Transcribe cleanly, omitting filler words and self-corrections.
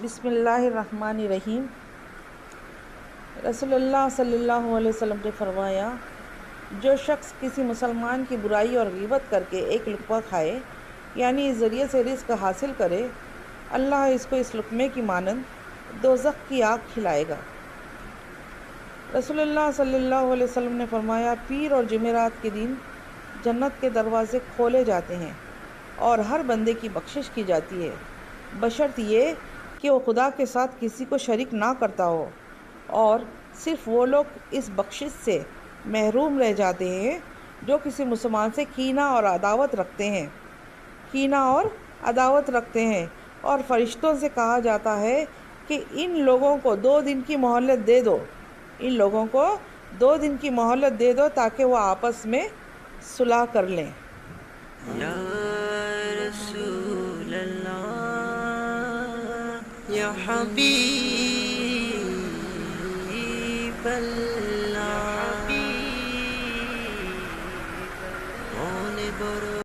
بسم اللہ الرحمن الرحیم۔ رسول اللہ صلی اللہ علیہ وسلم نے فرمایا، جو شخص کسی مسلمان کی برائی اور غیبت کر کے ایک لقمہ کھائے، یعنی اس ذریعے سے رزق حاصل کرے، اللہ اس کو اس لقمے کی مانند دوزخ کی آگ کھلائے گا۔ رسول اللہ صلی اللہ علیہ وسلم نے فرمایا، پیر اور جمعرات کے دن جنت کے دروازے کھولے جاتے ہیں اور ہر بندے کی بخشش کی جاتی ہے، بشرط یہ کہ وہ خدا کے ساتھ کسی کو شریک نہ کرتا ہو، اور صرف وہ لوگ اس بخشش سے محروم رہ جاتے ہیں جو کسی مسلمان سے کینہ اور عداوت رکھتے ہیں اور فرشتوں سے کہا جاتا ہے کہ ان لوگوں کو 2 دن کی مہلت دے دو تاکہ وہ آپس میں صلح کر لیں۔ یا رسول اللہ، یا حبیب اللہ،